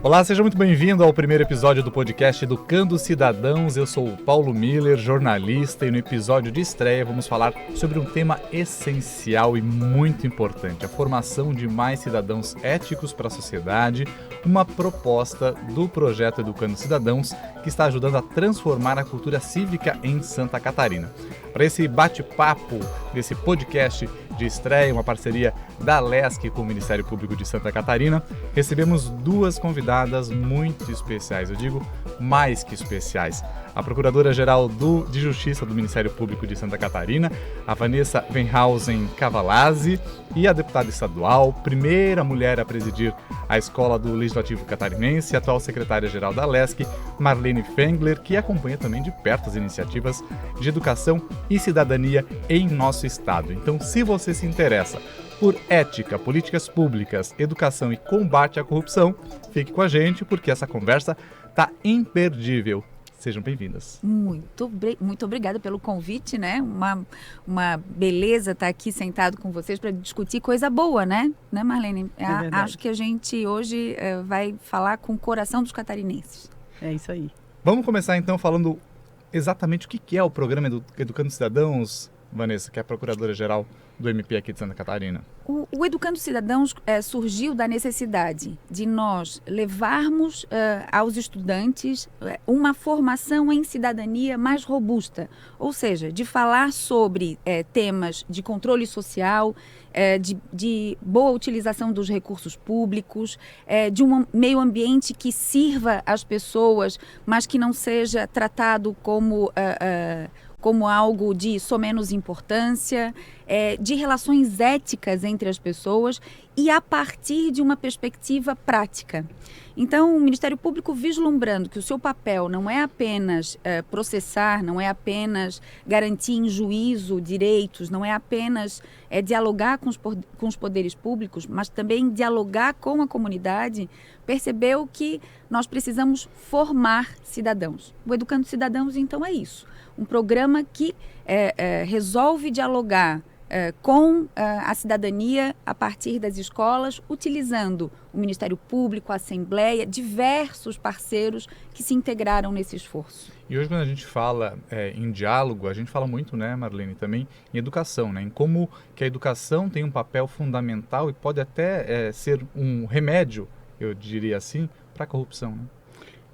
Olá, seja muito bem-vindo ao primeiro episódio do podcast Educando Cidadãos. Eu sou o Paulo Miller, jornalista, e no episódio de estreia vamos falar sobre um tema essencial e muito importante, a formação de mais cidadãos éticos para a sociedade, uma proposta do projeto Educando Cidadãos que está ajudando a transformar a cultura cívica em Santa Catarina. Para esse bate-papo desse podcast de estreia, uma parceria da LESC com o Ministério Público de Santa Catarina, recebemos duas convidadas muito especiais, eu digo mais que especiais. A Procuradora-Geral de Justiça do Ministério Público de Santa Catarina, a Vanessa Venhausen Cavalazzi, e a deputada estadual, primeira mulher a presidir a Escola do Legislativo Catarinense, a atual secretária-geral da LESC, Marlene Fengler, que acompanha também de perto as iniciativas de educação e cidadania em nosso estado. Então, se você se interessa por ética, políticas públicas, educação e combate à corrupção, fique com a gente porque essa conversa está imperdível. Sejam bem-vindas. Muito obrigada pelo convite, né? Uma beleza estar aqui sentado com vocês para discutir coisa boa, né? Né, Marlene? Acho que a gente hoje vai falar com o coração dos catarinenses. É isso aí. Vamos começar então falando exatamente o que é o programa Educando Cidadãos, Vanessa, que é a Procuradora-Geral do MP aqui de Santa Catarina. O Educando Cidadãos surgiu da necessidade de nós levarmos aos estudantes uma formação em cidadania mais robusta, ou seja, de falar sobre temas de controle social, de boa utilização dos recursos públicos, de um meio ambiente que sirva às pessoas, mas que não seja tratado como algo de somenos importância, de relações éticas entre as pessoas e a partir de uma perspectiva prática. Então, o Ministério Público, vislumbrando que o seu papel não é apenas processar, não é apenas garantir em juízo direitos, não é apenas dialogar com os poderes públicos, mas também dialogar com a comunidade, percebeu que nós precisamos formar cidadãos. O Educando Cidadãos, então, é isso. Um programa que resolve dialogar com a cidadania a partir das escolas, utilizando o Ministério Público, a Assembleia, diversos parceiros que se integraram nesse esforço. E hoje, quando a gente fala em diálogo, a gente fala muito, né, Marlene, também em educação, né, em como que a educação tem um papel fundamental e pode até ser um remédio, eu diria assim, para a corrupção, né?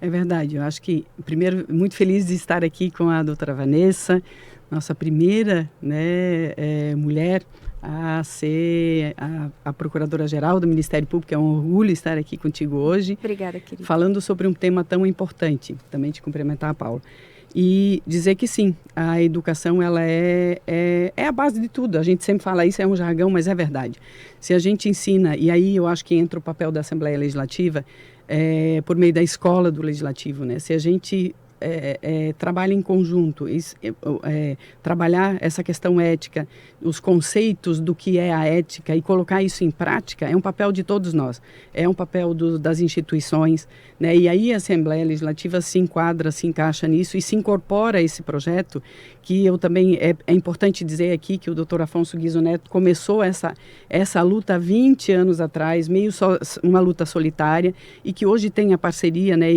É verdade, eu acho que, primeiro, muito feliz de estar aqui com a doutora Vanessa, nossa primeira, né, mulher a ser a Procuradora-Geral do Ministério Público. É um orgulho estar aqui contigo hoje. Obrigada, querida. Falando sobre um tema tão importante. Também te cumprimentar, Paulo. E dizer que sim, a educação ela é a base de tudo. A gente sempre fala isso, é um jargão, mas é verdade. Se a gente ensina, e aí eu acho que entra o papel da Assembleia Legislativa, por meio da escola do Legislativo, né? Se a gente trabalha em conjunto, trabalhar essa questão ética, os conceitos do que é a ética e colocar isso em prática, é um papel de todos nós, é um papel das instituições, né? E aí a Assembleia Legislativa se enquadra, se encaixa nisso e se incorpora a esse projeto, que eu também, é importante dizer aqui que o Dr. Afonso Guizzo Neto começou essa luta há 20 anos atrás, uma luta solitária, e que hoje tem a parceria, né,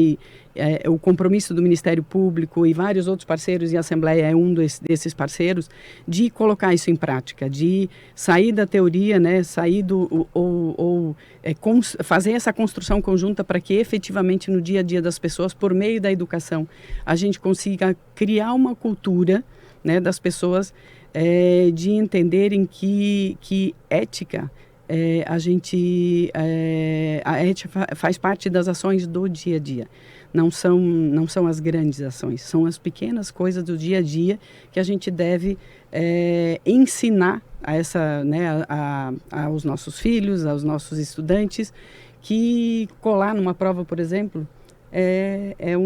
o compromisso do Ministério Público e vários outros parceiros, e a Assembleia é um desses parceiros, de colocar isso em prática, de sair da teoria, né, fazer essa construção conjunta para que efetivamente no dia a dia das pessoas, por meio da educação, a gente consiga criar uma cultura, né, das pessoas de entenderem que ética, a ética faz parte das ações do dia a dia. Não são as grandes ações, são as pequenas coisas do dia a dia que a gente deve ensinar aos nossos filhos, aos nossos estudantes, que colar numa prova, por exemplo, é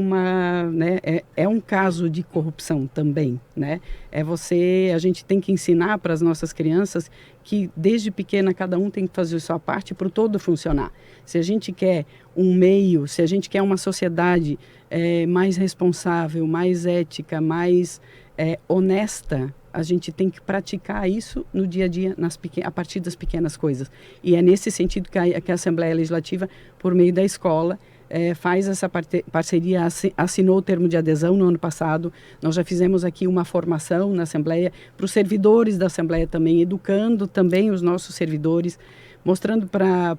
um caso de corrupção também, né? A gente tem que ensinar para as nossas crianças que desde pequena cada um tem que fazer a sua parte para o todo funcionar. Se a gente quer um meio, se a gente quer uma sociedade mais responsável, mais ética, mais honesta, a gente tem que praticar isso no dia a dia, a partir das pequenas coisas. E é nesse sentido que a Assembleia Legislativa, por meio da escola, faz essa parceria, assinou o termo de adesão no ano passado. Nós já fizemos aqui uma formação na Assembleia, para os servidores da Assembleia também, educando também os nossos servidores, mostrando para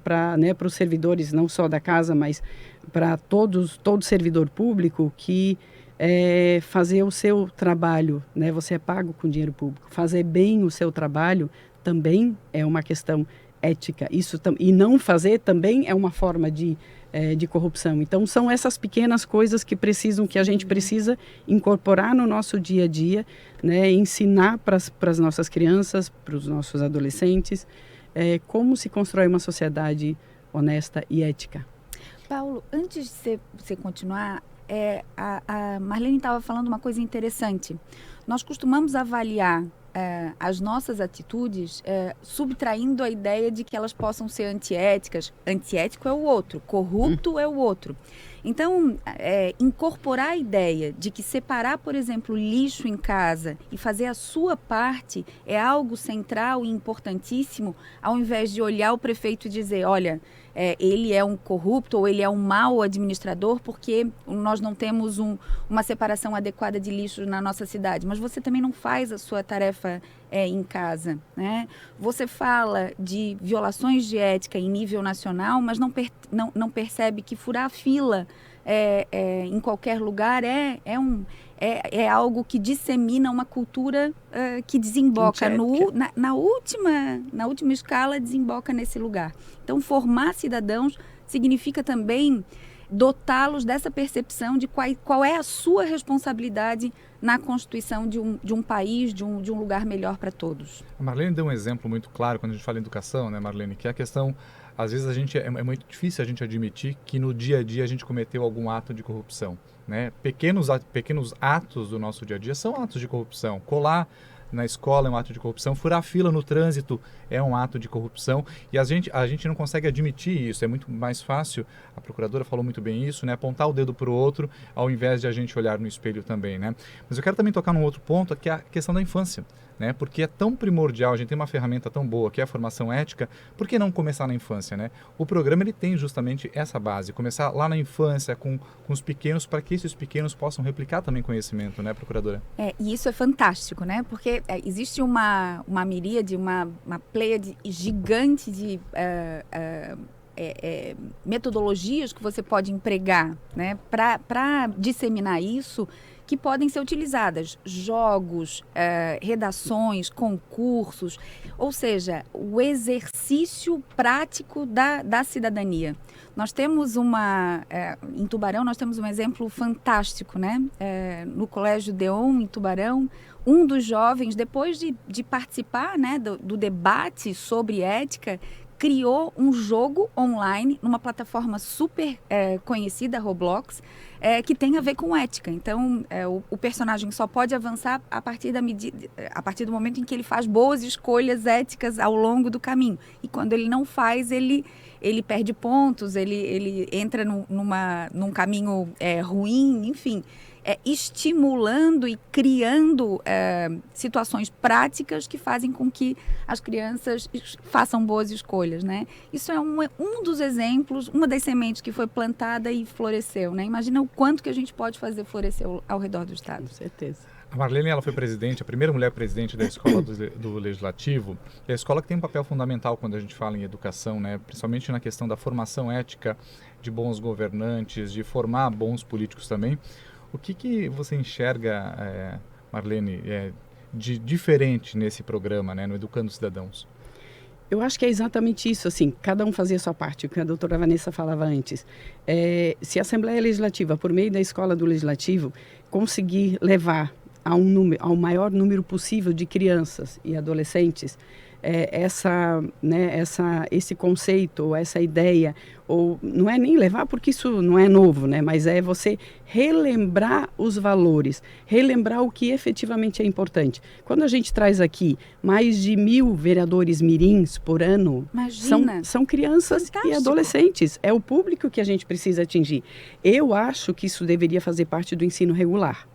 os servidores, não só da casa, mas para todo servidor público, que fazer o seu trabalho, né, você é pago com dinheiro público, fazer bem o seu trabalho também é uma questão ética. E não fazer também é uma forma de corrupção. Então, são essas pequenas coisas que a gente precisa incorporar no nosso dia a dia, né, ensinar para as nossas crianças, para os nossos adolescentes, como se constrói uma sociedade honesta e ética. Paulo, antes de você continuar, a Marlene estava falando uma coisa interessante. Nós costumamos avaliar as nossas atitudes subtraindo a ideia de que elas possam ser antiéticas. Antiético é o outro, corrupto é o outro. Então, incorporar a ideia de que separar, por exemplo, lixo em casa e fazer a sua parte é algo central e importantíssimo, ao invés de olhar o prefeito e dizer, olha, ele é um corrupto ou ele é um mau administrador porque nós não temos uma separação adequada de lixo na nossa cidade. Mas você também não faz a sua tarefa em casa, né? Você fala de violações de ética em nível nacional, mas não percebe que furar a fila em qualquer lugar é algo que dissemina uma cultura que desemboca na última escala, desemboca nesse lugar. Então, formar cidadãos significa também dotá-los dessa percepção de qual é a sua responsabilidade na constituição de um país, de um lugar melhor para todos. A Marlene deu um exemplo muito claro quando a gente fala em educação, né, Marlene, que é a questão, às vezes é muito difícil a gente admitir que no dia a dia a gente cometeu algum ato de corrupção, né? Pequenos atos do nosso dia a dia são atos de corrupção. Colar na escola é um ato de corrupção, furar fila no trânsito é um ato de corrupção, e a gente não consegue admitir isso. É muito mais fácil, a procuradora falou muito bem isso, né, apontar o dedo para o outro, ao invés de a gente olhar no espelho também, né? Mas eu quero também tocar num outro ponto, que é a questão da infância, né? Porque é tão primordial, a gente tem uma ferramenta tão boa, que é a formação ética, por que não começar na infância, né? O programa, ele tem justamente essa base, começar lá na infância, com os pequenos, para que esses pequenos possam replicar também conhecimento, né, procuradora? E isso é fantástico, né? Porque existe uma miríade, uma pleiade gigante de metodologias que você pode empregar, né, para disseminar isso, que podem ser utilizadas. Jogos, redações, concursos, ou seja, o exercício prático da cidadania. Nós temos em Tubarão, nós temos um exemplo fantástico, né? No Colégio Deon, em Tubarão, um dos jovens, depois de participar, né, do debate sobre ética, criou um jogo online numa plataforma super conhecida, Roblox, que tem a ver com ética. Então, o personagem só pode avançar a partir do momento em que ele faz boas escolhas éticas ao longo do caminho. E quando ele não faz, ele perde pontos, ele entra num caminho ruim, enfim. Estimulando e criando situações práticas que fazem com que as crianças façam boas escolhas, né? Isso é um dos exemplos, uma das sementes que foi plantada e floresceu, né? Imagina o quanto que a gente pode fazer florescer ao redor do Estado. Com certeza. A Marlene, ela foi presidente, a primeira mulher presidente da escola do Legislativo, e a escola que tem um papel fundamental quando a gente fala em educação, né? Principalmente na questão da formação ética de bons governantes, de formar bons políticos também. O que você enxerga, Marlene, de diferente nesse programa, né, no Educando Cidadãos? Eu acho que é exatamente isso, assim, cada um fazia a sua parte, o que a doutora Vanessa falava antes. Se a Assembleia Legislativa, por meio da Escola do Legislativo, conseguir levar ao maior número possível de crianças e adolescentes esse conceito, essa ideia, ou não é nem levar porque isso não é novo, né? Mas é você relembrar os valores, relembrar o que efetivamente é importante. Quando a gente traz aqui mais de 1.000 vereadores mirins por ano, são crianças e adolescentes. É o público que a gente precisa atingir. Eu acho que isso deveria fazer parte do ensino regular.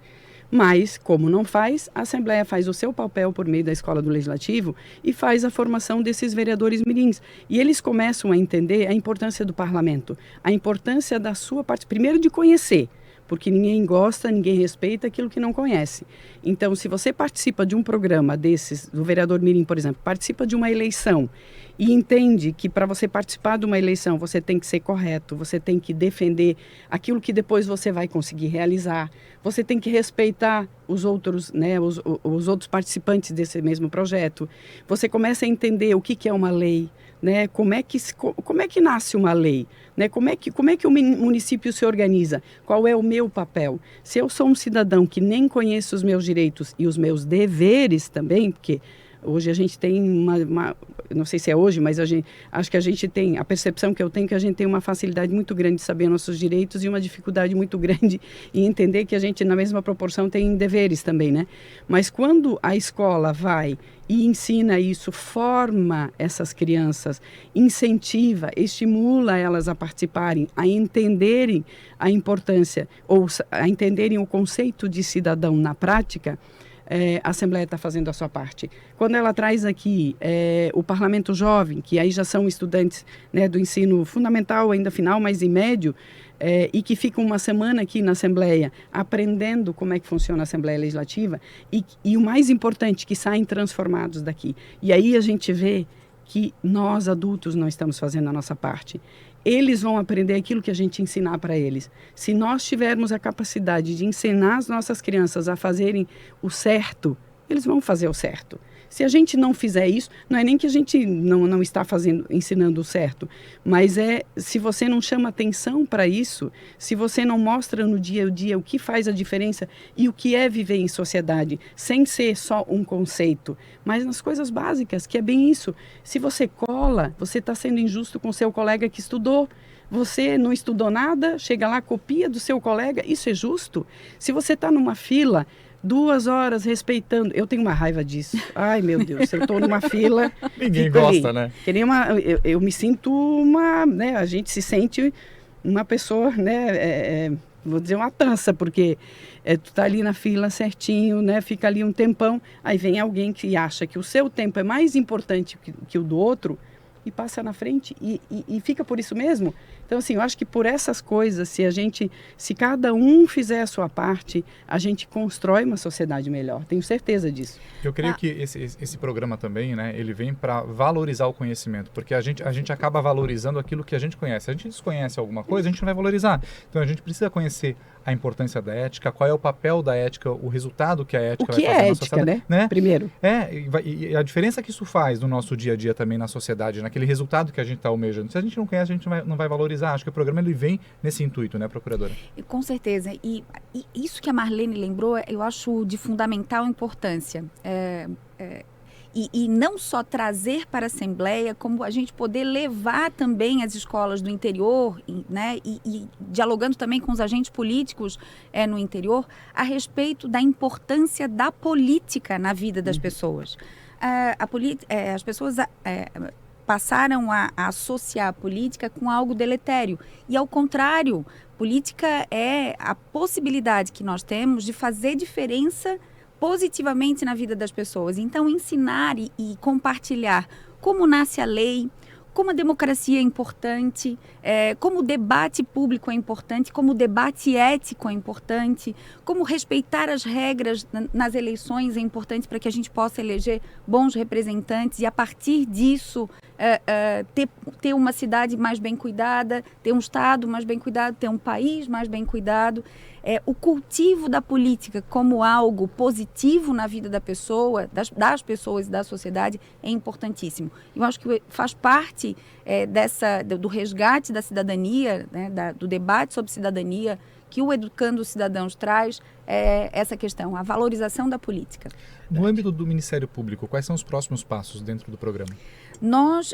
Mas, como não faz, a Assembleia faz o seu papel por meio da Escola do Legislativo e faz a formação desses vereadores mirins. E eles começam a entender a importância do parlamento, a importância da sua parte, primeiro de conhecer, porque ninguém gosta, ninguém respeita aquilo que não conhece. Então, se você participa de um programa desses, do vereador mirim, por exemplo, participa de uma eleição e entende que para você participar de uma eleição você tem que ser correto, você tem que defender aquilo que depois você vai conseguir realizar, você tem que respeitar os outros, né, os outros participantes desse mesmo projeto, você começa a entender o que é uma lei, né, como é que nasce uma lei, né, como é que o município se organiza, qual é o meu papel. Se eu sou um cidadão que nem conheço os meus direitos e os meus deveres também, porque hoje a gente tem não sei se é hoje, mas acho que a gente tem, a percepção que eu tenho que a gente tem uma facilidade muito grande de saber nossos direitos e uma dificuldade muito grande em entender que a gente, na mesma proporção, tem deveres também, né? Mas quando a escola vai e ensina isso, forma essas crianças, incentiva, estimula elas a participarem, a entenderem a importância, ou a entenderem o conceito de cidadão na prática, a Assembleia está fazendo a sua parte. Quando ela traz aqui o Parlamento Jovem, que aí já são estudantes, né, do ensino fundamental, ainda final, mas em médio, e que ficam uma semana aqui na Assembleia aprendendo como é que funciona a Assembleia Legislativa e o mais importante, que saem transformados daqui. E aí a gente vê que nós adultos não estamos fazendo a nossa parte. Eles vão aprender aquilo que a gente ensinar para eles. Se nós tivermos a capacidade de ensinar as nossas crianças a fazerem o certo, eles vão fazer o certo. Se a gente não fizer isso, não é nem que a gente não está ensinando o certo, mas se você não chama atenção para isso, se você não mostra no dia a dia o que faz a diferença e o que é viver em sociedade, sem ser só um conceito, mas nas coisas básicas, que é bem isso. Se você cola, você está sendo injusto com o seu colega que estudou. Você não estudou nada, chega lá, copia do seu colega, isso é justo? Se você está numa fila 2 horas respeitando. Eu tenho uma raiva disso. Ai, meu Deus, eu estou numa fila. Ninguém gosta, né? Eu me sinto né, a gente se sente uma pessoa, né? Vou dizer uma tança, porque tu tá ali na fila certinho, né? Fica ali um tempão, aí vem alguém que acha que o seu tempo é mais importante que o do outro e passa na frente e fica por isso mesmo. Então, assim, eu acho que por essas coisas, se cada um fizer a sua parte, a gente constrói uma sociedade melhor. Tenho certeza disso. Eu creio que esse programa também, né, ele vem para valorizar o conhecimento, porque a gente acaba valorizando aquilo que a gente conhece. Se a gente desconhece alguma coisa, a gente não vai valorizar. Então, a gente precisa conhecer a importância da ética, qual é o papel da ética, o resultado que a ética vai fazer na ética, sociedade. Né? Primeiro. E a diferença que isso faz no nosso dia a dia também na sociedade, naquele resultado que a gente está almejando. Se a gente não conhece, a gente não vai valorizar. Acho que o programa ele vem nesse intuito, né, procuradora? Com certeza. E isso que a Marlene lembrou, eu acho de fundamental importância. E não só trazer para a Assembleia, como a gente poder levar também as escolas do interior, né, e dialogando também com os agentes políticos no interior, a respeito da importância da política na vida das pessoas. As pessoas passaram a associar a política com algo deletério. E, ao contrário, política é a possibilidade que nós temos de fazer diferença positivamente na vida das pessoas. Então, ensinar e compartilhar como nasce a lei, como a democracia é importante, como o debate público é importante, como o debate ético é importante, como respeitar as regras nas eleições é importante para que a gente possa eleger bons representantes e, a partir disso, ter uma cidade mais bem cuidada, ter um estado mais bem cuidado, ter um país mais bem cuidado. O cultivo da política como algo positivo na vida da pessoa, das pessoas e da sociedade é importantíssimo. Eu acho que faz parte do resgate da cidadania, né, do debate sobre cidadania, que o Educando os Cidadãos traz essa questão, a valorização da política. No âmbito do Ministério Público, quais são os próximos passos dentro do programa? Nós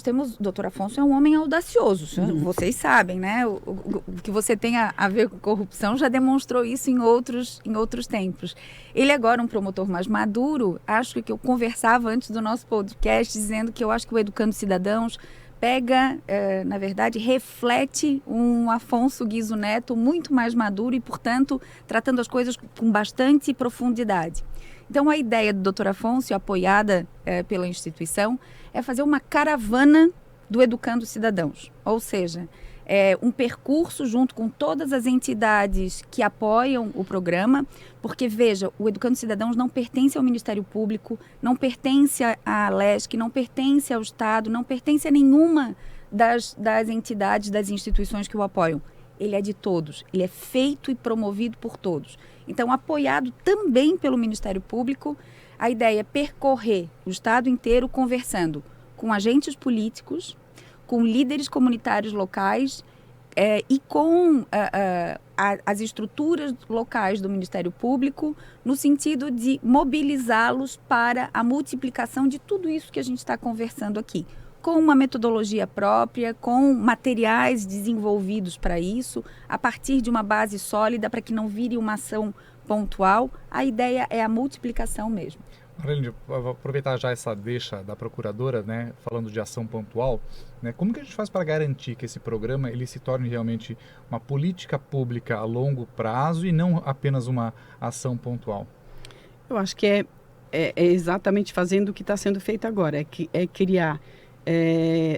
temos, o doutor Afonso é um homem audacioso, vocês sabem, né? O que você tem a ver com corrupção já demonstrou isso em outros tempos. Ele agora é um promotor mais maduro. Acho que eu conversava antes do nosso podcast dizendo que eu acho que o Educando Cidadãos pega, na verdade, reflete um Afonso Guizzo Neto muito mais maduro e, portanto, tratando as coisas com bastante profundidade. Então, a ideia do Dr. Afonso, apoiada pela instituição, é fazer uma caravana do Educando Cidadãos, ou seja, um percurso junto com todas as entidades que apoiam o programa, porque, veja, o Educando Cidadãos não pertence ao Ministério Público, não pertence à Alesc, não pertence ao Estado, não pertence a nenhuma das entidades, das instituições que o apoiam. Ele é de todos, ele é feito e promovido por todos. Então, apoiado também pelo Ministério Público, a ideia é percorrer o Estado inteiro conversando com agentes políticos, com líderes comunitários locais e com as estruturas locais do Ministério Público, no sentido de mobilizá-los para a multiplicação de tudo isso que a gente está conversando aqui, com uma metodologia própria, com materiais desenvolvidos para isso, a partir de uma base sólida para que não vire uma ação pontual. A ideia é a multiplicação mesmo. Marlene, vou aproveitar já essa deixa da procuradora, né, falando de ação pontual, né, como que a gente faz para garantir que esse programa ele se torne realmente uma política pública a longo prazo e não apenas uma ação pontual? Eu acho que é exatamente fazendo o que está sendo feito agora, é criar,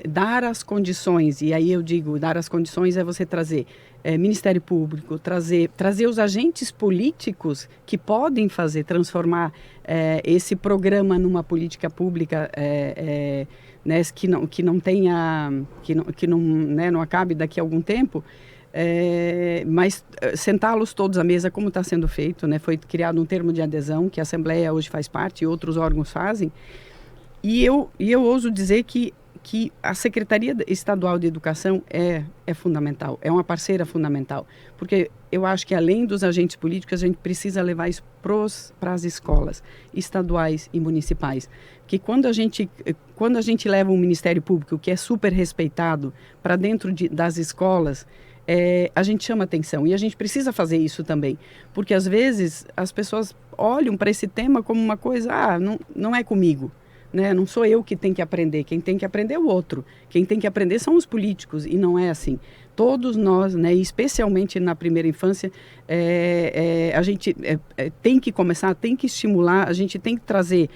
dar as condições, e aí eu digo, dar as condições é você trazer Ministério Público, trazer os agentes políticos que podem transformar esse programa numa política pública né, que não tenha, que não, né, não acabe daqui a algum tempo, mas sentá-los todos à mesa como está sendo feito, né? Foi criado um termo de adesão que a Assembleia hoje faz parte e outros órgãos fazem, e eu ouso dizer que a Secretaria Estadual de Educação é fundamental, é uma parceira fundamental, porque eu acho que além dos agentes políticos, a gente precisa levar isso para as escolas estaduais e municipais, que quando a gente leva um Ministério Público que é super respeitado para dentro das escolas, a gente chama atenção, e a gente precisa fazer isso também, porque às vezes as pessoas olham para esse tema como uma coisa, não é comigo. Né? Não sou eu que tenho que aprender, quem tem que aprender é o outro. Quem tem que aprender são os políticos, e não é assim. Todos nós, né, especialmente na primeira infância, a gente tem que começar, tem que estimular, a gente tem que trazer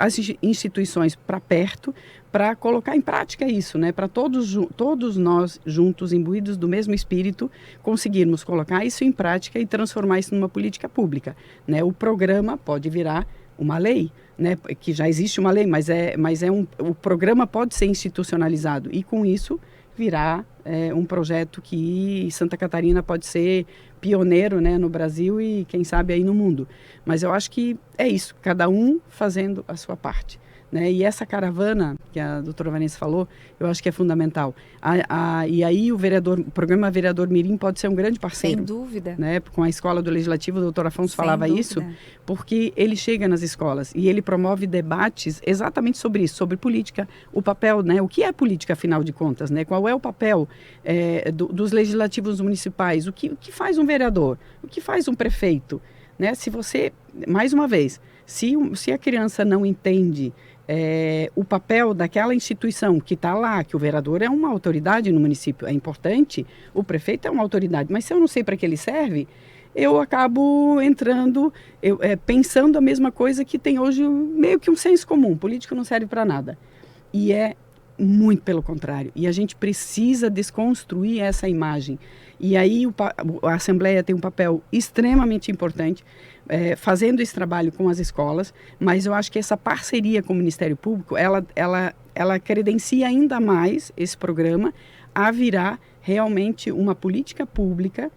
as instituições para perto, para colocar em prática isso, né? Para todos nós juntos, imbuídos do mesmo espírito, conseguirmos colocar isso em prática e transformar isso numa política pública. Né? O programa pode virar uma lei, né, que já existe uma lei, mas o programa pode ser institucionalizado e com isso virar um projeto que Santa Catarina pode ser pioneiro, né, no Brasil e quem sabe aí no mundo. Mas eu acho que é isso, cada um fazendo a sua parte. Né? E essa caravana que a doutora Vanessa falou, eu acho que é fundamental. E aí o programa Vereador Mirim pode ser um grande parceiro. Sem dúvida. Né? Com a Escola do Legislativo, o doutor Afonso falava isso, porque ele chega nas escolas e ele promove debates exatamente sobre isso, sobre política, o papel, né? O que é política, afinal de contas, né? Qual é o papel dos legislativos municipais, o que faz um vereador, o que faz um prefeito, né? Se você, mais uma vez, se a criança não entende o papel daquela instituição que está lá, que o vereador é uma autoridade no município, é importante, o prefeito é uma autoridade, mas se eu não sei para que ele serve, eu acabo entrando, pensando a mesma coisa que tem hoje, meio que um senso comum, político não serve para nada. E é muito pelo contrário, e a gente precisa desconstruir essa imagem. E aí a Assembleia tem um papel extremamente importante, fazendo esse trabalho com as escolas, mas eu acho que essa parceria com o Ministério Público, ela credencia ainda mais esse programa a virar realmente uma política pública,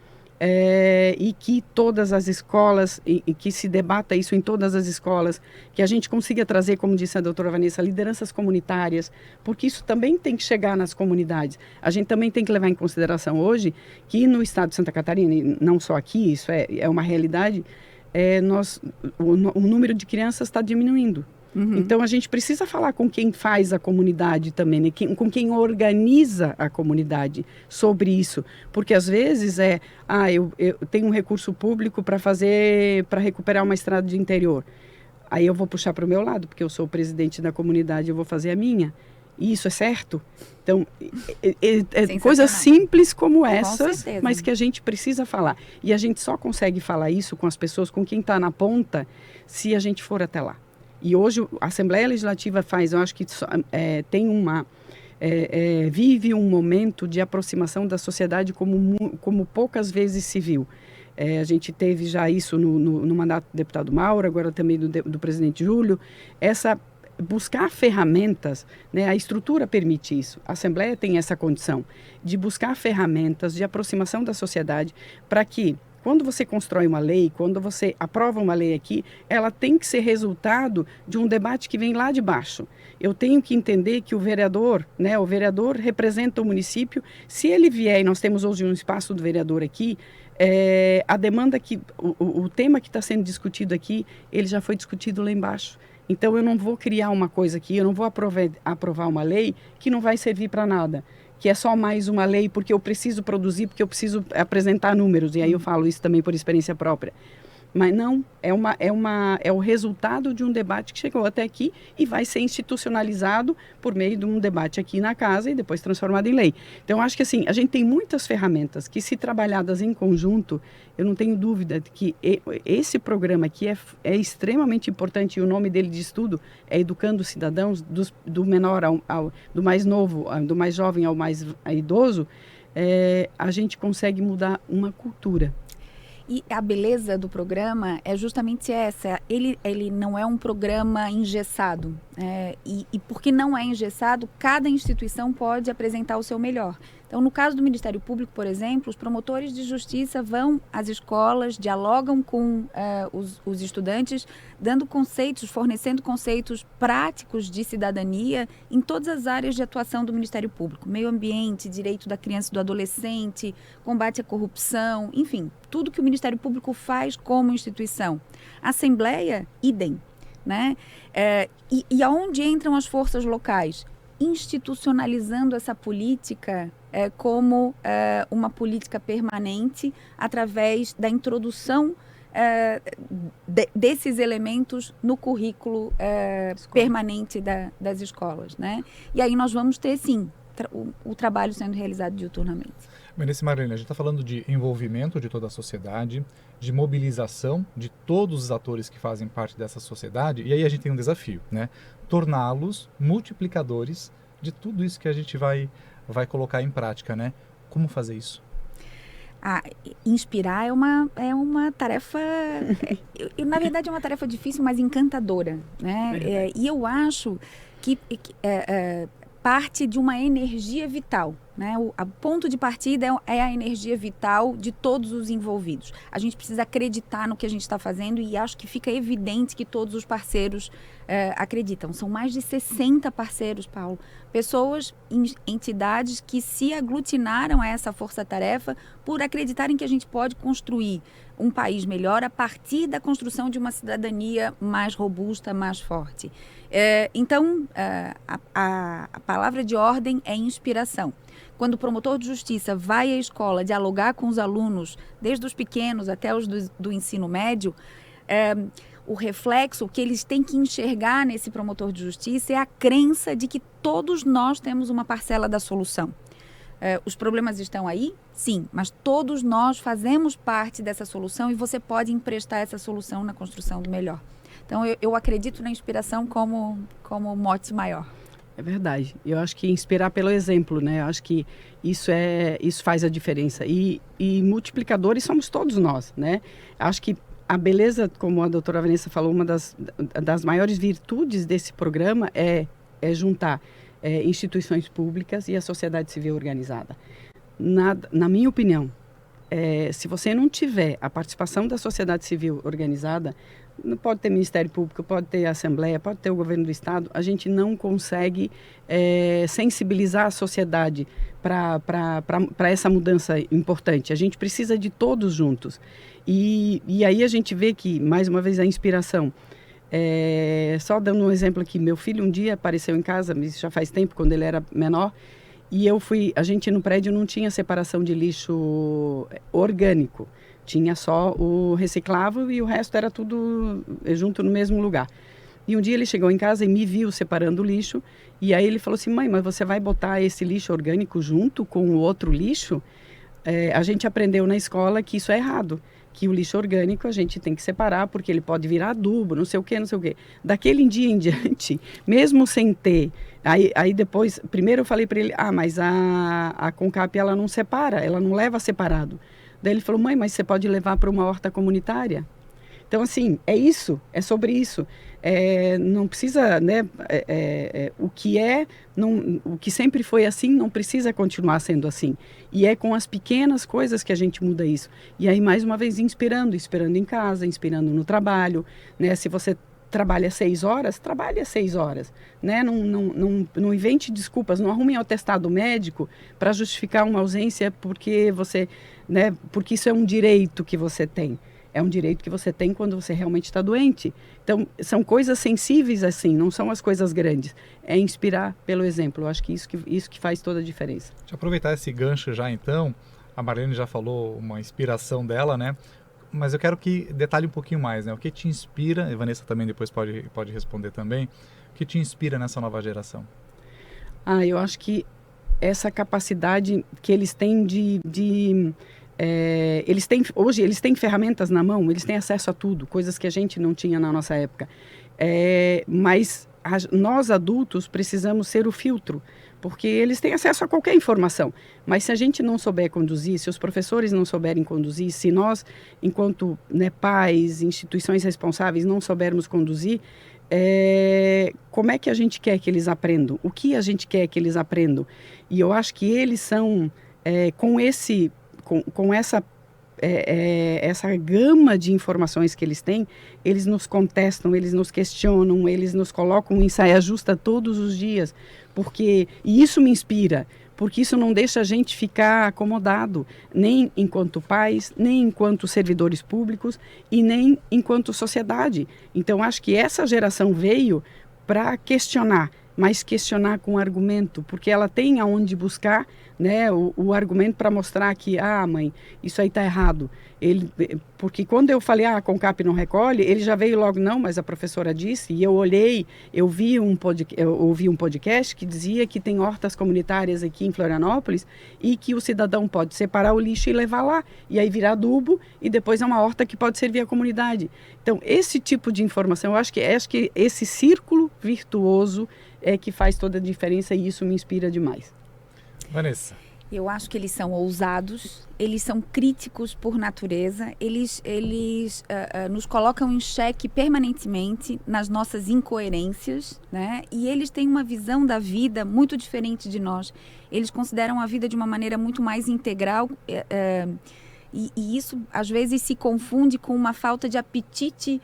e que todas as escolas, e que se debata isso em todas as escolas, que a gente consiga trazer, como disse a doutora Vanessa, lideranças comunitárias, porque isso também tem que chegar nas comunidades. A gente também tem que levar em consideração hoje que no estado de Santa Catarina, e não só aqui, isso é uma realidade, o número de crianças está diminuindo. Uhum. Então, a gente precisa falar com quem faz a comunidade também, né? Com quem organiza a comunidade sobre isso. Porque, às vezes, eu tenho um recurso público para recuperar uma estrada de interior. Aí eu vou puxar para o meu lado, porque eu sou o presidente da comunidade, eu vou fazer a minha. E isso é certo? Então, coisas simples como essas, mas que a gente precisa falar. E a gente só consegue falar isso com as pessoas, com quem está na ponta, se a gente for até lá. E hoje a Assembleia Legislativa faz, eu acho que tem vive um momento de aproximação da sociedade como poucas vezes se viu. A gente teve já isso no mandato do deputado Mauro, agora também do presidente Júlio, buscar ferramentas, né, a estrutura permite isso, a Assembleia tem essa condição de buscar ferramentas de aproximação da sociedade para que, quando você constrói uma lei, quando você aprova uma lei aqui, ela tem que ser resultado de um debate que vem lá de baixo. Eu tenho que entender que o vereador representa o município. Se ele vier, e nós temos hoje um espaço do vereador aqui, a demanda o tema que está sendo discutido aqui, ele já foi discutido lá embaixo. Então eu não vou criar uma coisa aqui, eu não vou aprovar uma lei que não vai servir para nada, que é só mais uma lei porque eu preciso produzir, porque eu preciso apresentar números, e aí eu falo isso também por experiência própria. Mas não, é o resultado de um debate que chegou até aqui e vai ser institucionalizado por meio de um debate aqui na casa e depois transformado em lei. Então, acho que assim, a gente tem muitas ferramentas que, se trabalhadas em conjunto, eu não tenho dúvida de que esse programa aqui é extremamente importante, e o nome dele diz tudo, é Educando Cidadãos, do menor do mais novo, do mais jovem ao mais idoso, a gente consegue mudar uma cultura. E a beleza do programa é justamente essa, ele não é um programa engessado, e porque não é engessado, cada instituição pode apresentar o seu melhor. Então, no caso do Ministério Público, por exemplo, os promotores de justiça vão às escolas, dialogam com os estudantes, fornecendo conceitos práticos de cidadania em todas as áreas de atuação do Ministério Público. Meio ambiente, direito da criança e do adolescente, combate à corrupção, enfim, tudo que o Ministério Público faz como instituição. A Assembleia, idem, né? E aonde entram as forças locais? Institucionalizando essa política como uma política permanente através da introdução desses elementos no currículo permanente das escolas, né? E aí nós vamos ter, sim, o trabalho sendo realizado diuturnamente. Menezes Marlene, a gente está falando de envolvimento de toda a sociedade, de mobilização de todos os atores que fazem parte dessa sociedade, e aí a gente tem um desafio, né? Torná-los multiplicadores de tudo isso que a gente vai colocar em prática, né? Como fazer isso? Inspirar é uma tarefa, na verdade é uma tarefa difícil, mas encantadora, né? E eu acho que parte de uma energia vital, né? O ponto de partida é a energia vital de todos os envolvidos. A gente precisa acreditar no que a gente está fazendo, e acho que fica evidente que todos os parceiros acreditam. São mais de 60 parceiros, Paulo. Pessoas, entidades que se aglutinaram a essa força-tarefa por acreditarem que a gente pode construir um país melhor a partir da construção de uma cidadania mais robusta, mais forte. Então, a palavra de ordem é inspiração. Quando o promotor de justiça vai à escola dialogar com os alunos, desde os pequenos até os do ensino médio, o reflexo que eles têm que enxergar nesse promotor de justiça é a crença de que todos nós temos uma parcela da solução. Os problemas estão aí? Sim, mas todos nós fazemos parte dessa solução, e você pode emprestar essa solução na construção do melhor. Então, eu acredito na inspiração como mote maior. É verdade. Eu acho que inspirar pelo exemplo, né? Eu acho que isso faz a diferença. E multiplicadores somos todos nós, né? Acho que a beleza, como a doutora Vanessa falou, uma das maiores virtudes desse programa é juntar instituições públicas e a sociedade civil organizada. Na minha opinião, se você não tiver a participação da sociedade civil organizada, não pode ter Ministério Público, pode ter Assembleia, pode ter o governo do Estado, a gente não consegue sensibilizar a sociedade para essa mudança importante. A gente precisa de todos juntos. E aí a gente vê que, mais uma vez, a inspiração. Só dando um exemplo aqui, meu filho um dia apareceu em casa, mas já faz tempo, quando ele era menor, e a gente no prédio não tinha separação de lixo orgânico. Tinha só o reciclável e o resto era tudo junto no mesmo lugar. E um dia ele chegou em casa e me viu separando o lixo. E aí ele falou assim, mãe, mas você vai botar esse lixo orgânico junto com o outro lixo? A gente aprendeu na escola que isso é errado. Que o lixo orgânico a gente tem que separar porque ele pode virar adubo, não sei o quê, não sei o quê. Daquele dia em diante, mesmo sem ter... Aí depois, primeiro eu falei para ele, mas a Concap ela não separa, ela não leva separado. Daí ele falou, mãe, mas você pode levar para uma horta comunitária? Então, assim, é isso, é sobre isso. Não precisa, né, o que sempre foi assim não precisa continuar sendo assim. E é com as pequenas coisas que a gente muda isso. E aí, mais uma vez, inspirando em casa, inspirando no trabalho, né? Se você trabalha 6 horas, trabalha 6 horas, né? Não invente desculpas, não arrume um atestado médico para justificar uma ausência porque você, né, porque isso é um direito que você tem. É um direito que você tem quando você realmente está doente. Então, são coisas sensíveis assim, não são as coisas grandes. É inspirar pelo exemplo. Eu acho que isso que faz toda a diferença. Deixa eu aproveitar esse gancho já então. A Marlene já falou uma inspiração dela, né? Mas eu quero que detalhe um pouquinho mais, né? O que te inspira, e Vanessa também depois pode responder também, o que te inspira nessa nova geração? Eu acho que essa capacidade que eles têm hoje eles têm ferramentas na mão, eles têm acesso a tudo, coisas que a gente não tinha na nossa época. Mas nós adultos precisamos ser o filtro, porque eles têm acesso a qualquer informação. Mas se a gente não souber conduzir, se os professores não souberem conduzir, se nós, enquanto, né, pais, instituições responsáveis, não soubermos conduzir, como é que a gente quer que eles aprendam? O que a gente quer que eles aprendam? E eu acho que eles são, com essa gama de informações que eles têm, eles nos contestam, eles nos questionam, eles nos colocam em saia justa todos os dias, e isso me inspira, porque isso não deixa a gente ficar acomodado, nem enquanto pais, nem enquanto servidores públicos e nem enquanto sociedade. Então, acho que essa geração veio para questionar, mas questionar com argumento, porque ela tem aonde buscar, né, o argumento para mostrar que, mãe, isso aí está errado. Porque quando eu falei, a Concap não recolhe, ele já veio logo, não, mas a professora disse, e eu olhei, eu ouvi um podcast que dizia que tem hortas comunitárias aqui em Florianópolis e que o cidadão pode separar o lixo e levar lá, e aí virar adubo, e depois é uma horta que pode servir à comunidade. Então, esse tipo de informação, eu acho que esse círculo virtuoso é que faz toda a diferença e isso me inspira demais. Vanessa. Eu acho que eles são ousados, eles são críticos por natureza, eles nos colocam em xeque permanentemente nas nossas incoerências, né? E eles têm uma visão da vida muito diferente de nós. Eles consideram a vida de uma maneira muito mais integral, e isso às vezes se confunde com uma falta de apetite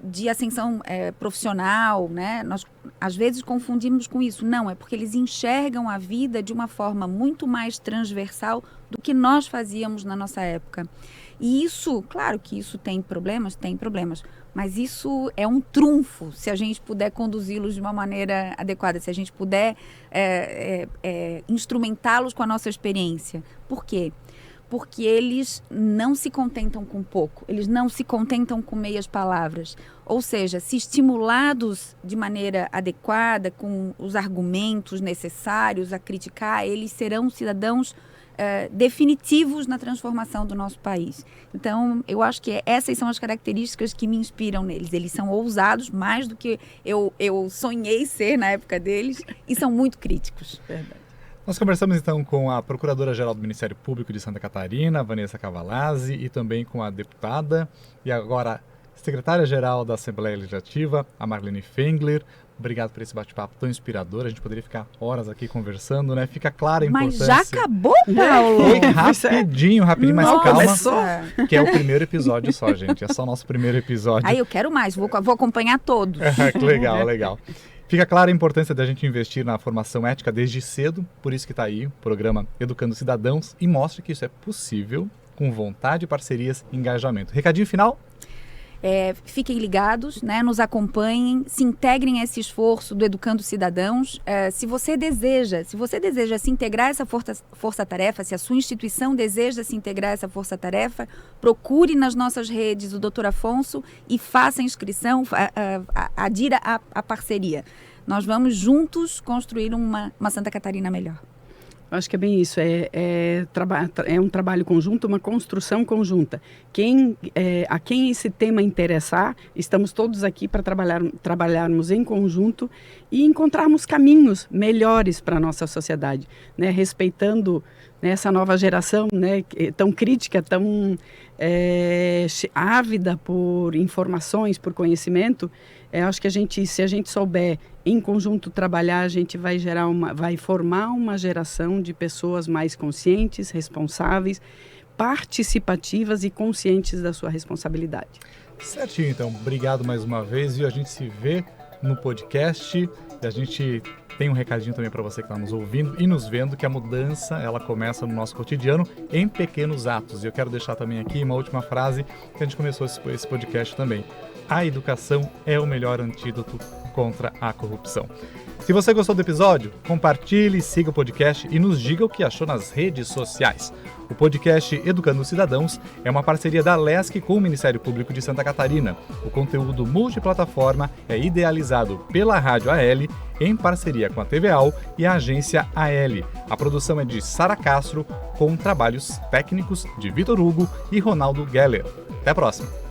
de ascensão profissional, né? Nós às vezes confundimos com isso. Não, é porque eles enxergam a vida de uma forma muito mais transversal do que nós fazíamos na nossa época. E isso, claro que isso tem problemas, mas isso é um trunfo se a gente puder conduzi-los de uma maneira adequada, se a gente puder instrumentá-los com a nossa experiência. Por quê? Porque eles não se contentam com pouco, eles não se contentam com meias palavras. Ou seja, se estimulados de maneira adequada, com os argumentos necessários a criticar, eles serão cidadãos definitivos na transformação do nosso país. Então, eu acho que essas são as características que me inspiram neles. Eles são ousados, mais do que eu sonhei ser na época deles, e são muito críticos. Verdade. Nós conversamos então com a Procuradora-Geral do Ministério Público de Santa Catarina, Vanessa Cavalazzi, e também com a deputada e agora secretária-geral da Assembleia Legislativa, a Marlene Fengler. Obrigado por esse bate-papo tão inspirador. A gente poderia ficar horas aqui conversando, né? Fica clara a importância. Mas já acabou, Paulo? Foi rapidinho, mas calma. Começou. Que é o primeiro episódio só, gente. É só o nosso primeiro episódio. Aí eu quero mais, vou acompanhar todos. Legal. Fica clara a importância da gente investir na formação ética desde cedo, por isso que está aí o programa Educando Cidadãos e mostra que isso é possível com vontade, parcerias e engajamento. Recadinho final? Fiquem ligados, né? Nos acompanhem, se integrem a esse esforço do Educando Cidadãos. Se você deseja se integrar a essa força-tarefa, se a sua instituição deseja se integrar a essa força-tarefa, procure nas nossas redes o Dr. Afonso e faça a inscrição, adira à parceria. Nós vamos juntos construir uma Santa Catarina melhor. Acho que é bem isso, é um trabalho conjunto, uma construção conjunta. A quem esse tema interessar, estamos todos aqui para trabalharmos em conjunto e encontrarmos caminhos melhores para a nossa sociedade, né? Respeitando, né, essa nova geração, né, tão crítica, tão ávida por informações, por conhecimento. Acho que se a gente souber em conjunto trabalhar, a gente vai formar uma geração de pessoas mais conscientes, responsáveis, participativas e conscientes da sua responsabilidade. Certinho, então. Obrigado mais uma vez, e a gente se vê no podcast. E a gente tem um recadinho também para você que está nos ouvindo e nos vendo, que a mudança, ela começa no nosso cotidiano em pequenos atos. E eu quero deixar também aqui uma última frase que a gente começou esse podcast também. A educação é o melhor antídoto contra a corrupção. Se você gostou do episódio, compartilhe, siga o podcast e nos diga o que achou nas redes sociais. O podcast Educando Cidadãos é uma parceria da LESC com o Ministério Público de Santa Catarina. O conteúdo multiplataforma é idealizado pela Rádio AL em parceria com a TVAL e a agência AL. A produção é de Sara Castro, com trabalhos técnicos de Vitor Hugo e Ronaldo Geller. Até a próxima!